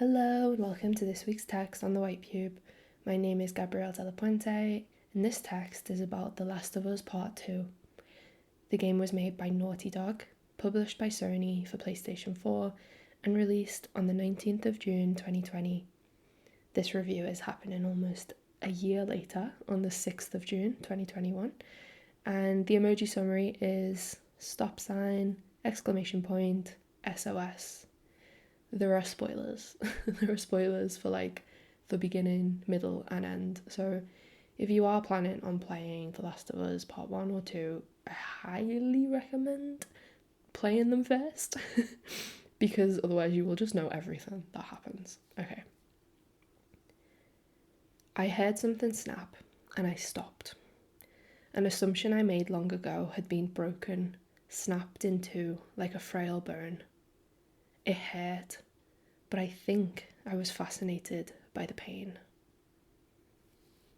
Hello and welcome to this week's text on the White Cube. My name is Gabrielle de la Puente, and this text is about The Last of Us Part 2. The game was made by Naughty Dog, published by Sony for PlayStation 4, and released on the 19th of June 2020. This review is happening almost a year later, on the 6th of June 2021, and the emoji summary is stop sign, exclamation point, SOS. There are spoilers. There are spoilers for like the beginning, middle, and end. So if you are planning on playing The Last of Us Part 1 or 2, I highly recommend playing them first because otherwise you will just know everything that happens. Okay. I heard something snap and I stopped. An assumption I made long ago had been broken, snapped in two like a frail bone. It hurt, but I think I was fascinated by the pain.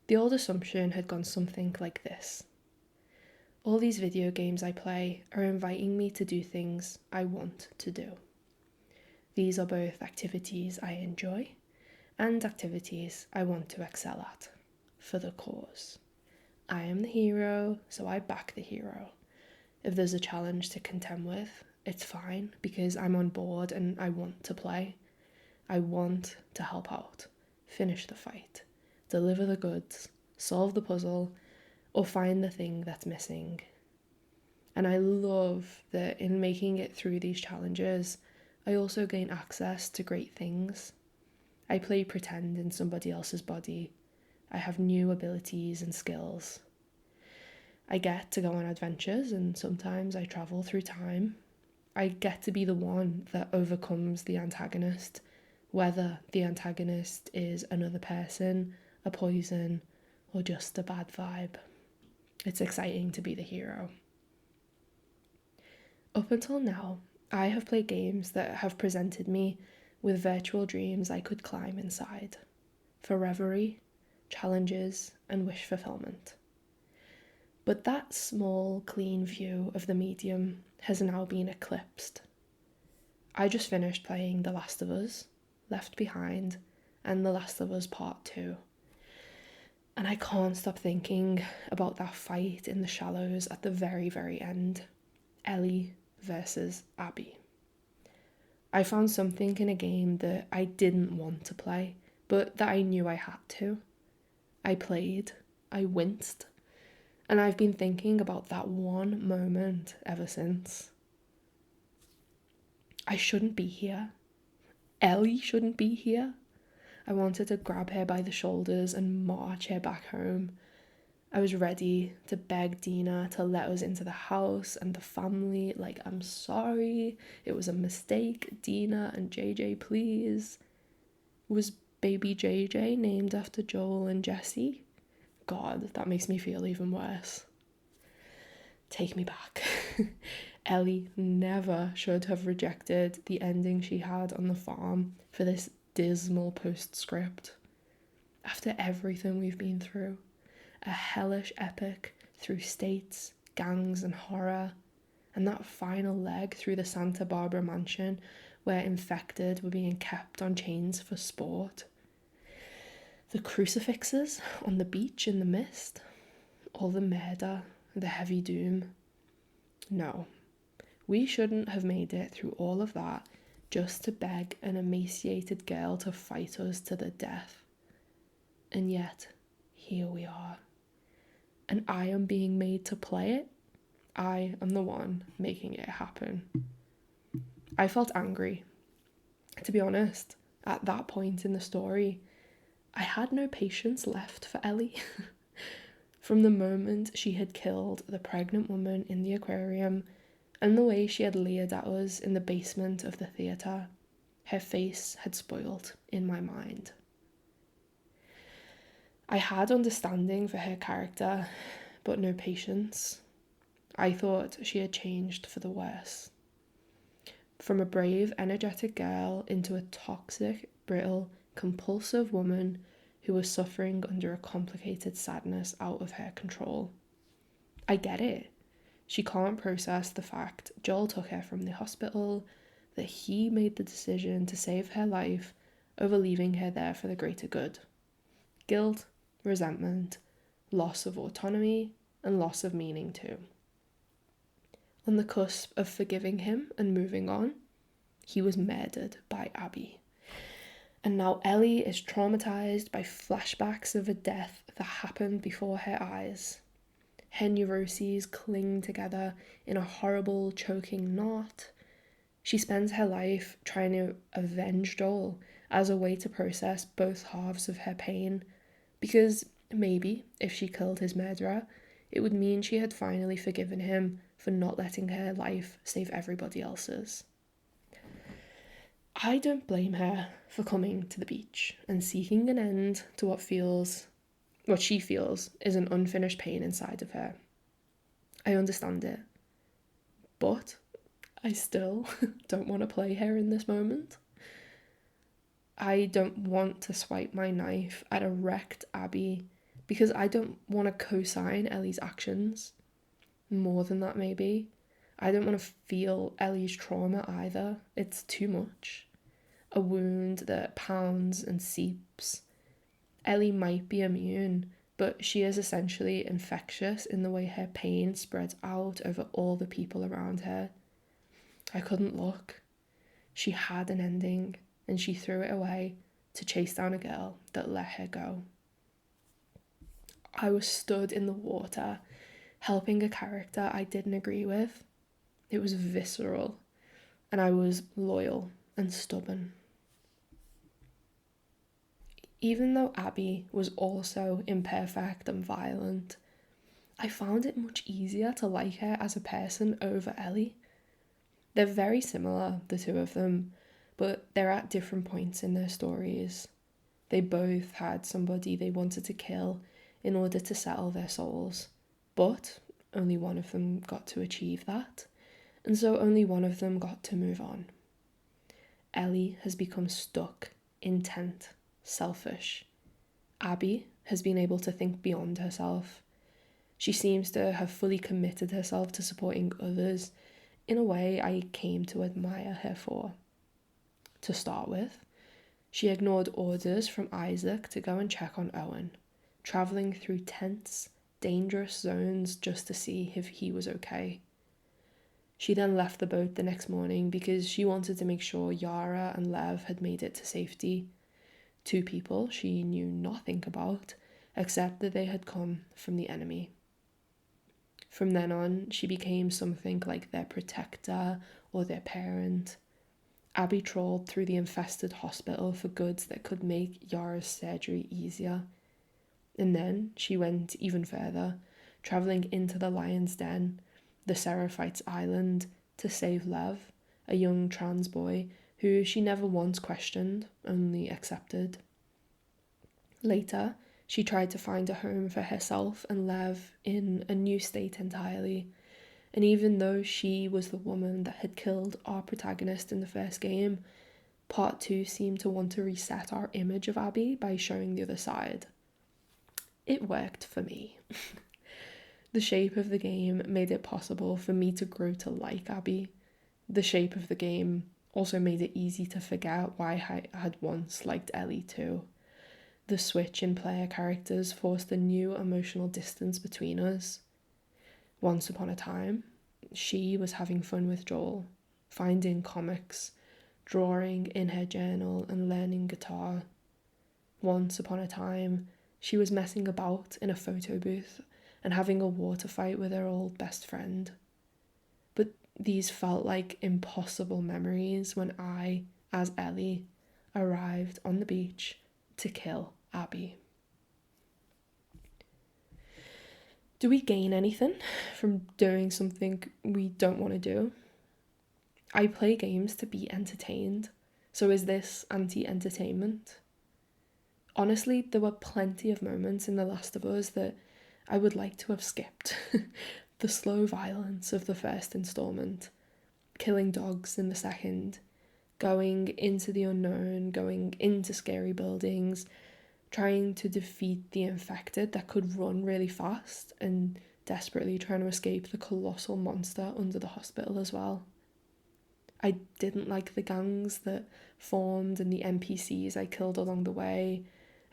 The old assumption had gone something like this. All these video games I play are inviting me to do things I want to do. These are both activities I enjoy and activities I want to excel at, for the cause. I am the hero, so I back the hero. If there's a challenge to contend with, it's fine because I'm on board and I want to play. I want to help out, finish the fight, deliver the goods, solve the puzzle, or find the thing that's missing. And I love that in making it through these challenges, I also gain access to great things. I play pretend in somebody else's body. I have new abilities and skills. I get to go on adventures and sometimes I travel through time. I get to be the one that overcomes the antagonist, whether the antagonist is another person, a poison, or just a bad vibe. It's exciting to be the hero. Up until now, I have played games that have presented me with virtual dreams I could climb inside, for reverie, challenges, and wish fulfillment. But that small, clean view of the medium has now been eclipsed. I just finished playing The Last of Us, Left Behind, and The Last of Us Part 2. And I can't stop thinking about that fight in the shallows at the very, very end. Ellie versus Abby. I found something in a game that I didn't want to play, but that I knew I had to. I played, I winced, and I've been thinking about that one moment ever since. I shouldn't be here. Ellie shouldn't be here. I wanted to grab her by the shoulders and march her back home. I was ready to beg Dina to let us into the house and the family, like, I'm sorry, it was a mistake, Dina and JJ, please. Was baby JJ named after Joel and Jesse? God, that makes me feel even worse. Take me back. Ellie never should have rejected the ending she had on the farm for this dismal postscript. After everything we've been through, a hellish epic through states, gangs, and horror, and that final leg through the Santa Barbara mansion where infected were being kept on chains for sport. The crucifixes on the beach in the mist, all the murder, the heavy doom. No, we shouldn't have made it through all of that just to beg an emaciated girl to fight us to the death. And yet, here we are. And I am being made to play it. I am the one making it happen. I felt angry. To be honest, at that point in the story, I had no patience left for Ellie. From the moment she had killed the pregnant woman in the aquarium and the way she had leered at us in the basement of the theatre, her face had spoiled in my mind. I had understanding for her character, but no patience. I thought she had changed for the worse. From a brave, energetic girl into a toxic, brittle, compulsive woman who was suffering under a complicated sadness out of her control. I get it. She can't process the fact Joel took her from the hospital, that he made the decision to save her life over leaving her there for the greater good. Guilt, resentment, loss of autonomy, and loss of meaning too. On the cusp of forgiving him and moving on, he was murdered by Abby. And now Ellie is traumatized by flashbacks of a death that happened before her eyes. Her neuroses cling together in a horrible, choking knot. She spends her life trying to avenge Joel as a way to process both halves of her pain, because maybe if she killed his murderer, it would mean she had finally forgiven him for not letting her life save everybody else's. I don't blame her for coming to the beach and seeking an end to what she feels is an unfinished pain inside of her. I understand it, but I still don't want to play her in this moment. I don't want to swipe my knife at a wrecked Abby because I don't want to co-sign Ellie's actions. More than that, maybe. I don't want to feel Ellie's trauma either. It's too much. A wound that pounds and seeps. Ellie might be immune, but she is essentially infectious in the way her pain spreads out over all the people around her. I couldn't look. She had an ending, and she threw it away to chase down a girl that let her go. I was stood in the water, helping a character I didn't agree with. It was visceral, and I was loyal and stubborn. Even though Abby was also imperfect and violent, I found it much easier to like her as a person over Ellie. They're very similar, the two of them, but they're at different points in their stories. They both had somebody they wanted to kill in order to settle their souls, but only one of them got to achieve that, and so only one of them got to move on. Ellie has become stuck, intent, selfish. Abby has been able to think beyond herself. She seems to have fully committed herself to supporting others in a way I came to admire her for. To start with, she ignored orders from Isaac to go and check on Owen, travelling through tense, dangerous zones just to see if he was okay. She then left the boat the next morning because she wanted to make sure Yara and Lev had made it to safety. Two people she knew nothing about, except that they had come from the enemy. From then on, she became something like their protector or their parent. Abby trawled through the infested hospital for goods that could make Yara's surgery easier. And then she went even further, travelling into the Lion's Den, the Seraphites Island, to save Lev, a young trans boy who she never once questioned, only accepted. Later, she tried to find a home for herself and Lev in a new state entirely, and even though she was the woman that had killed our protagonist in the first game, Part 2 seemed to want to reset our image of Abby by showing the other side. It worked for me. The shape of the game made it possible for me to grow to like Abby. The shape of the game also made it easy to forget why I had once liked Ellie too. The switch in player characters forced a new emotional distance between us. Once upon a time, she was having fun with Joel, finding comics, drawing in her journal and learning guitar. Once upon a time, she was messing about in a photo booth and having a water fight with her old best friend. But these felt like impossible memories when I, as Ellie, arrived on the beach to kill Abby. Do we gain anything from doing something we don't want to do? I play games to be entertained, so is this anti-entertainment? Honestly, there were plenty of moments in The Last of Us that I would like to have skipped. The slow violence of the first installment, killing dogs in the second, going into the unknown, going into scary buildings, trying to defeat the infected that could run really fast, and desperately trying to escape the colossal monster under the hospital as well. I didn't like the gangs that formed and the NPCs I killed along the way.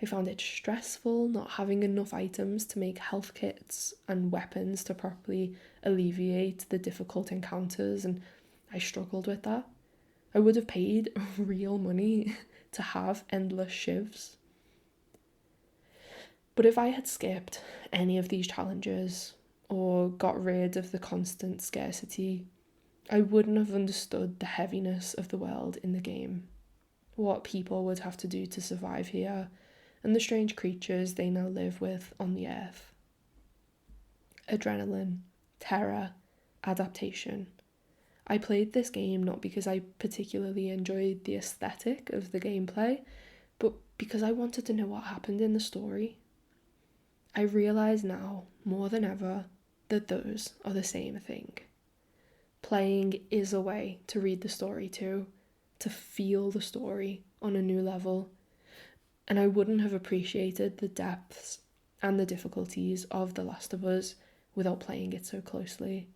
I found it stressful not having enough items to make health kits and weapons to properly alleviate the difficult encounters, and I struggled with that. I would have paid real money to have endless shivs. But if I had skipped any of these challenges or got rid of the constant scarcity, I wouldn't have understood the heaviness of the world in the game, what people would have to do to survive here, and the strange creatures they now live with on the earth. Adrenaline, terror, adaptation. I played this game not because I particularly enjoyed the aesthetic of the gameplay, but because I wanted to know what happened in the story. I realise now, more than ever, that those are the same thing. Playing is a way to read the story too, to feel the story on a new level, and I wouldn't have appreciated the depths and the difficulties of The Last of Us without playing it so closely.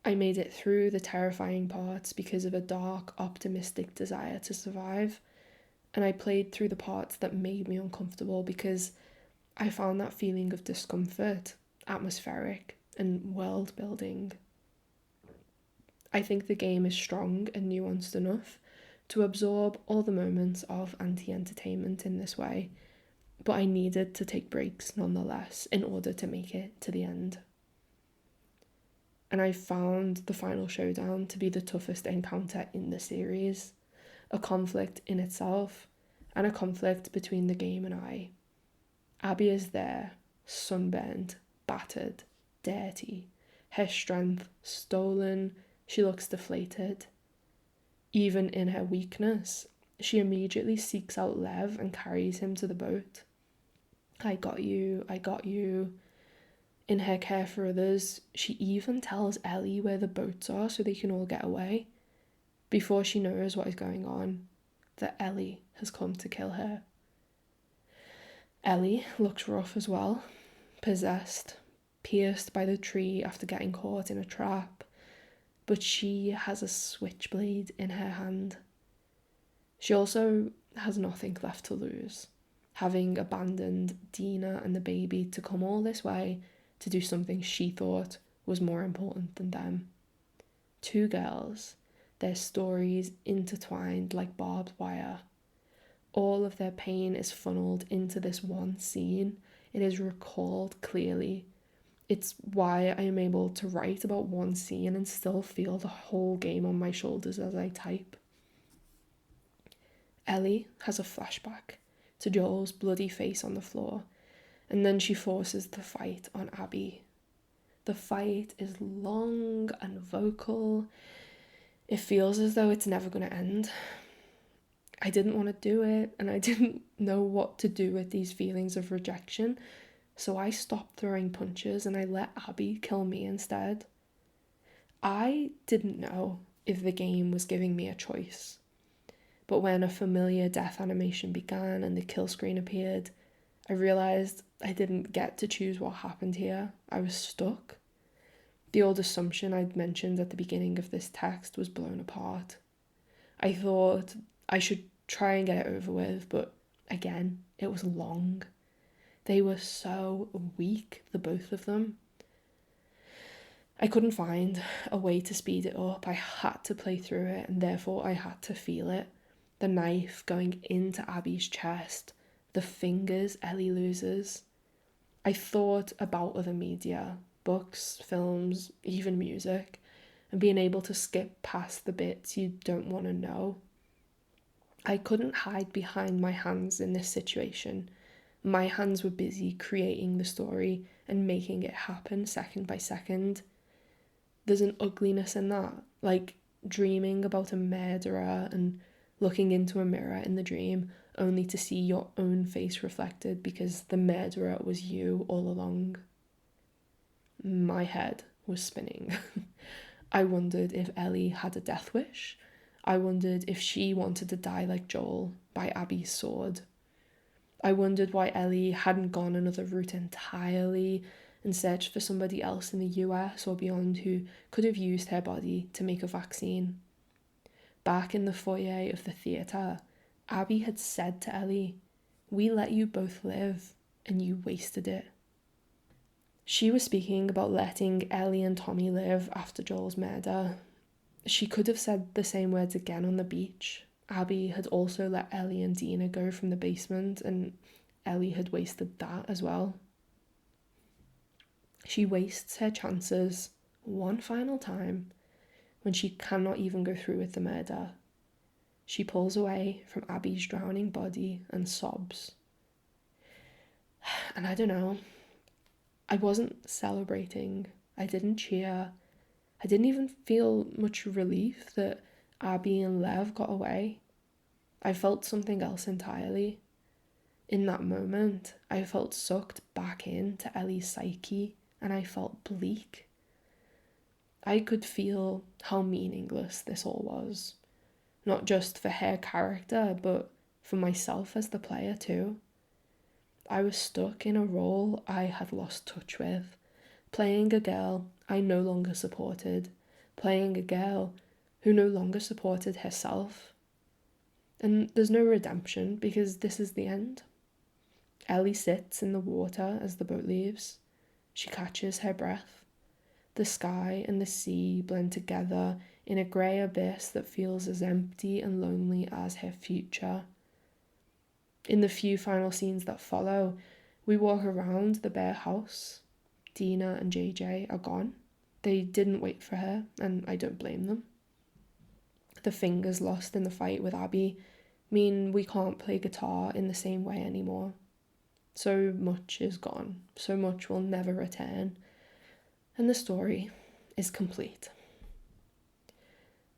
I made it through the terrifying parts because of a dark, optimistic desire to survive, and I played through the parts that made me uncomfortable because I found that feeling of discomfort atmospheric and world building. I think the game is strong and nuanced enough to absorb all the moments of anti-entertainment in this way, but I needed to take breaks nonetheless in order to make it to the end. And I found the final showdown to be the toughest encounter in the series, a conflict in itself, and a conflict between the game and I. Abby is there, sunburnt, battered, dirty, her strength stolen, she looks deflated. Even in her weakness, she immediately seeks out Lev and carries him to the boat. I got you, I got you. In her care for others, she even tells Ellie where the boats are so they can all get away, before she knows what is going on, that Ellie has come to kill her. Ellie looks rough as well, possessed, pierced by the tree after getting caught in a trap, but she has a switchblade in her hand. She also has nothing left to lose, having abandoned Dina and the baby to come all this way to do something she thought was more important than them. Two girls, their stories intertwined like barbed wire. All of their pain is funneled into this one scene. It is recalled clearly. It's why I am able to write about one scene and still feel the whole game on my shoulders as I type. Ellie has a flashback to Joel's bloody face on the floor, and then she forces the fight on Abby. The fight is long and vocal. It feels as though it's never going to end. I didn't want to do it, and I didn't know what to do with these feelings of rejection, so I stopped throwing punches and I let Abby kill me instead. I didn't know if the game was giving me a choice, but when a familiar death animation began and the kill screen appeared, I realised I didn't get to choose what happened here. I was stuck. The old assumption I'd mentioned at the beginning of this text was blown apart. I thought I should try and get it over with, but again, it was long. They were so weak, the both of them. I couldn't find a way to speed it up. I had to play through it, and therefore I had to feel it. The knife going into Abby's chest, the fingers Ellie loses. I thought about other media, books, films, even music, and being able to skip past the bits you don't want to know. I couldn't hide behind my hands in this situation. My hands were busy creating the story and making it happen second by second. There's an ugliness in that, like dreaming about a murderer and looking into a mirror in the dream only to see your own face reflected because the murderer was you all along. My head was spinning. I wondered if Ellie had a death wish. I wondered if she wanted to die like Joel, by Abby's sword. I wondered why Ellie hadn't gone another route entirely and searched for somebody else in the US or beyond who could have used her body to make a vaccine. Back in the foyer of the theatre, Abby had said to Ellie, "We let you both live, and you wasted it." She was speaking about letting Ellie and Tommy live after Joel's murder. She could have said the same words again on the beach. Abby had also let Ellie and Dina go from the basement, and Ellie had wasted that as well. She wastes her chances one final time when she cannot even go through with the murder. She pulls away from Abby's drowning body and sobs. And I don't know, I wasn't celebrating, I didn't cheer, I didn't even feel much relief that Abby and Lev got away. I felt something else entirely. In that moment, I felt sucked back into Ellie's psyche, and I felt bleak. I could feel how meaningless this all was, not just for her character, but for myself as the player too. I was stuck in a role I had lost touch with, playing a girl I no longer supported, playing a girl who no longer supported herself. And there's no redemption because this is the end. Ellie sits in the water as the boat leaves. She catches her breath. The sky and the sea blend together in a grey abyss that feels as empty and lonely as her future. In the few final scenes that follow, we walk around the bare house. Dina and JJ are gone. They didn't wait for her, and I don't blame them. The fingers lost in the fight with Abby mean we can't play guitar in the same way anymore. So much is gone, so much will never return, and the story is complete.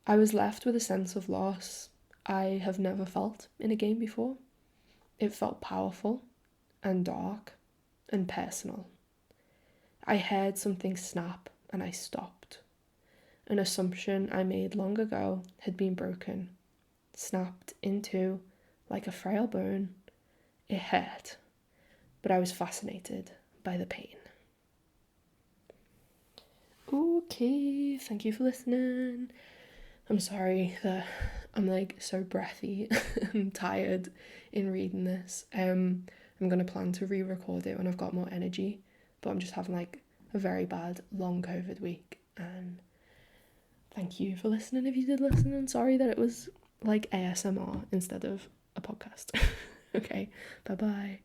I was left with a sense of loss I have never felt in a game before. It felt powerful and dark and personal. I heard something snap and I stopped. An assumption I made long ago had been broken, snapped in two like a frail bone. It hurt, but I was fascinated by the pain. Okay, thank you for listening. I'm sorry that I'm like so breathy and tired in reading this. I'm gonna plan to re-record it when I've got more energy, but I'm just having like a very bad long COVID week. And thank you for listening if you did listen, and sorry that it was like ASMR instead of a podcast. Okay, bye bye.